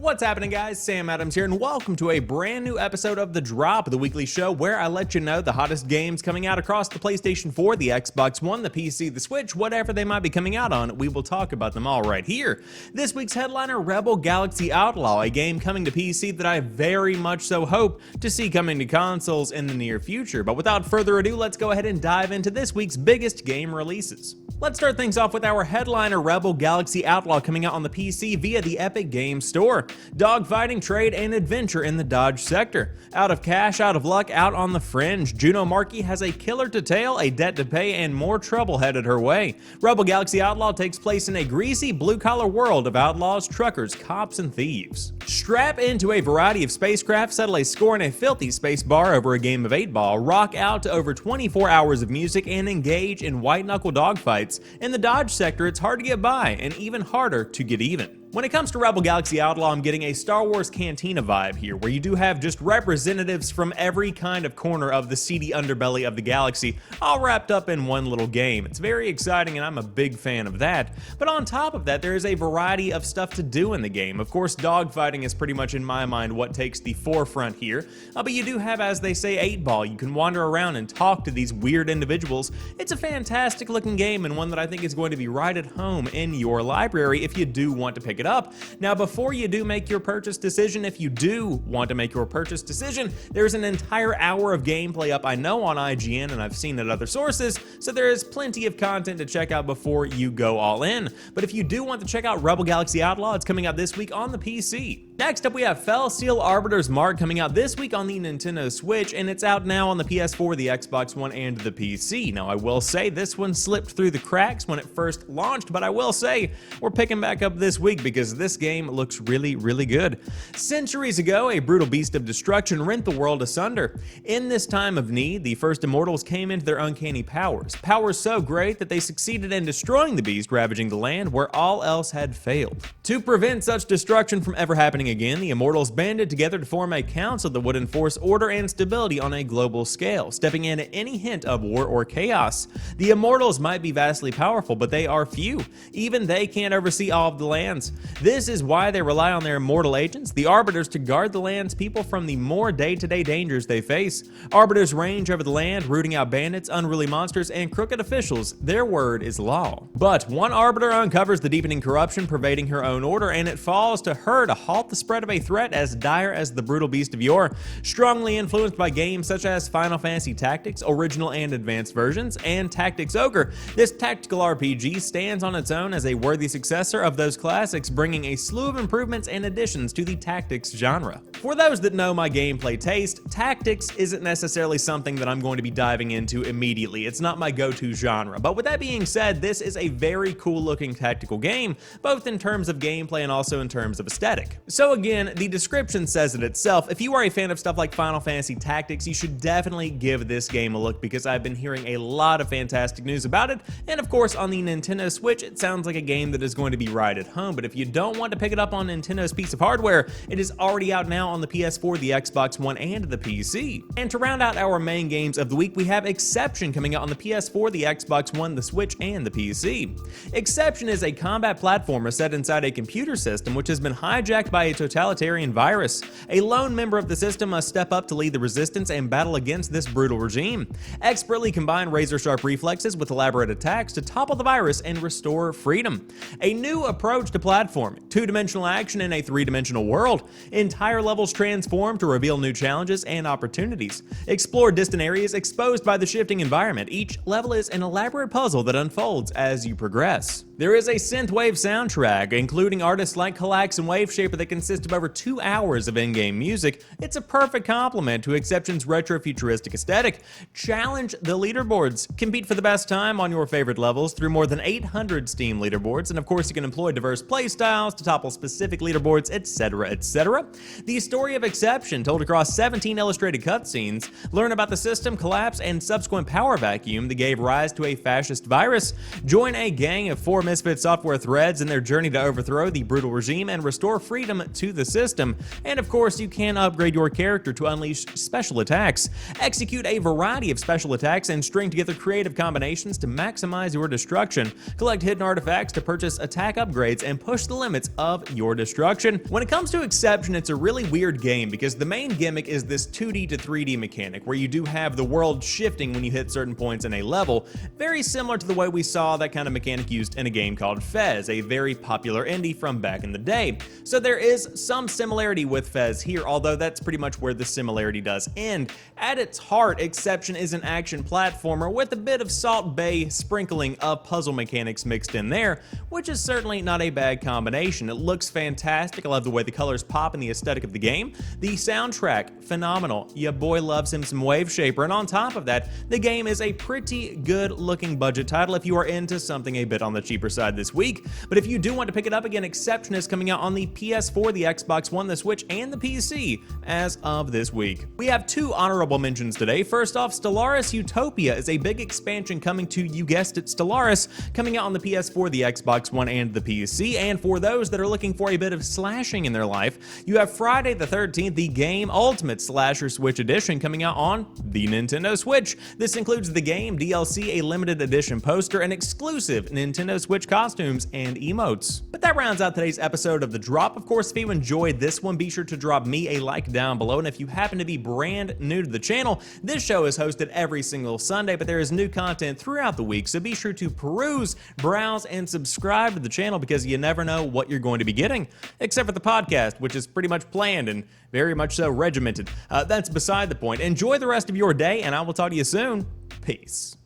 What's happening, guys? Sam Adams here, and welcome to a brand new episode of The Drop, the weekly show where I let you know the hottest games coming out across the PlayStation 4, the Xbox One, the PC, the Switch, whatever they might be coming out on. We will talk about them all right here. This week's headliner, Rebel Galaxy Outlaw, a game coming to PC that I very much so hope to see coming to consoles in the near future. But without further ado, let's go ahead and dive into this week's biggest game releases. Let's start things off with our headliner, Rebel Galaxy Outlaw, coming out on the PC via the Epic Games Store. Dogfighting, trade, and adventure in the Dodge sector. Out of cash, out of luck, out on the fringe. Juno Markey has a killer to tail, a debt to pay, and more trouble headed her way. Rebel Galaxy Outlaw takes place in a greasy, blue-collar world of outlaws, truckers, cops, and thieves. Strap into a variety of spacecraft, settle a score in a filthy space bar over a game of 8-ball, rock out to over 24 hours of music, and engage in white-knuckle dogfights. In the Dodge sector, it's hard to get by, and even harder to get even. When it comes to Rebel Galaxy Outlaw, I'm getting a Star Wars Cantina vibe here, where you do have just representatives from every kind of corner of the seedy underbelly of the galaxy, all wrapped up in one little game. It's very exciting, and I'm a big fan of that. But on top of that, there is a variety of stuff to do in the game. Of course, dogfighting is pretty much, in my mind, what takes the forefront here. But you do have, as they say, 8-ball. You can wander around and talk to these weird individuals. It's a fantastic looking game, and one that I think is going to be right at home in your library if you do want to pick it up. Now, before you do make your purchase decision, if you do want to make your purchase decision, there's an entire hour of gameplay up, I know, on IGN, and I've seen at other sources, so there is plenty of content to check out before you go all in. But if you do want to check out Rebel Galaxy Outlaw, it's coming out this week on the PC. Next up, we have Fell Seal Arbiter's Mark coming out this week on the Nintendo Switch, and it's out now on the PS4, the Xbox One, and the PC. Now, I will say this one slipped through the cracks when it first launched, but I will say we're picking back up this week because this game looks really, really good. Centuries ago, a brutal beast of destruction rent the world asunder. In this time of need, the first immortals came into their uncanny powers. Powers so great that they succeeded in destroying the beast, ravaging the land where all else had failed. To prevent such destruction from ever happening again, the immortals banded together to form a council that would enforce order and stability on a global scale, stepping in at any hint of war or chaos. The immortals might be vastly powerful, but they are few. Even they can't oversee all of the lands. This is why they rely on their immortal agents, the Arbiters, to guard the land's people from the more day-to-day dangers they face. Arbiters range over the land, rooting out bandits, unruly monsters, and crooked officials. Their word is law. But one Arbiter uncovers the deepening corruption pervading her own order, and it falls to her to halt the spread of a threat as dire as the brutal beast of yore. Strongly influenced by games such as Final Fantasy Tactics, original and advanced versions, and Tactics Ogre, this tactical RPG stands on its own as a worthy successor of those classics, bringing a slew of improvements and additions to the tactics genre. For those that know my gameplay taste, tactics isn't necessarily something that I'm going to be diving into immediately. It's not my go-to genre. But with that being said, this is a very cool looking tactical game, both in terms of gameplay and also in terms of aesthetic. So again, the description says it itself. If you are a fan of stuff like Final Fantasy Tactics, you should definitely give this game a look because I've been hearing a lot of fantastic news about it. And of course, on the Nintendo Switch, it sounds like a game that is going to be right at home. But if you don't want to pick it up on Nintendo's piece of hardware, it is already out now on the PS4, the Xbox One, and the PC. And to round out our main games of the week, we have Exception coming out on the PS4, the Xbox One, the Switch, and the PC. Exception is a combat platformer set inside a computer system which has been hijacked by a totalitarian virus. A lone member of the system must step up to lead the resistance and battle against this brutal regime. Expertly combine razor-sharp reflexes with elaborate attacks to topple the virus and restore freedom. A new approach to platforming, two-dimensional action in a three-dimensional world. Entire levels transform to reveal new challenges and opportunities. Explore distant areas exposed by the shifting environment. Each level is an elaborate puzzle that unfolds as you progress. There is a synthwave soundtrack, including artists like Galaxy and Waveshaper, that consists of over 2 hours of in-game music. It's a perfect complement to Exception's retro-futuristic aesthetic. Challenge the leaderboards. Compete for the best time on your favorite levels through more than 800 Steam leaderboards, and of course you can employ diverse playstyles to topple specific leaderboards, etc., etc. The story of Exception, told across 17 illustrated cutscenes, learn about the system collapse and subsequent power vacuum that gave rise to a fascist virus. Join a gang of 4 Misfit software threads in their journey to overthrow the brutal regime and restore freedom to the system. And of course, you can upgrade your character to unleash special attacks. Execute a variety of special attacks and string together creative combinations to maximize your destruction. Collect hidden artifacts to purchase attack upgrades and push the limits of your destruction. When it comes to Exception, it's a really weird game because the main gimmick is this 2D to 3D mechanic where you do have the world shifting when you hit certain points in a level, very similar to the way we saw that kind of mechanic used in a game called Fez, a very popular indie from back in the day. So there is some similarity with Fez here, although that's pretty much where the similarity does end. At its heart, Exception is an action platformer with a bit of Salt Bay sprinkling of puzzle mechanics mixed in there, which is certainly not a bad combination. It looks fantastic. I love the way the colors pop and the aesthetic of the game. The soundtrack, phenomenal. Your boy loves him some Wave Shaper, and on top of that, the game is a pretty good looking budget title if you are into something a bit on the cheaper side this week. But if you do want to pick it up again, Exception is coming out on the PS4, the Xbox One, the Switch, and the PC as of this week. We have two honorable mentions today. First off, Stellaris Utopia is a big expansion coming to, you guessed it, Stellaris, coming out on the PS4, the Xbox One, and the PC. And for those that are looking for a bit of slashing in their life, you have Friday the 13th, the Game Ultimate Slasher Switch Edition coming out on the Nintendo Switch. This includes the game, DLC, a limited edition poster, and exclusive Nintendo Switch costumes and emotes. But that rounds out today's episode of The Drop. Of course, if you enjoyed this one, be sure to drop me a like down below. And if you happen to be brand new to the channel, this show is hosted every single Sunday, but there is new content throughout the week, so be sure to peruse, browse, and subscribe to the channel because you never know what you're going to be getting, except for the podcast, which is pretty much planned and very much so regimented. That's beside the point. Enjoy the rest of your day, and I will talk to you soon. Peace.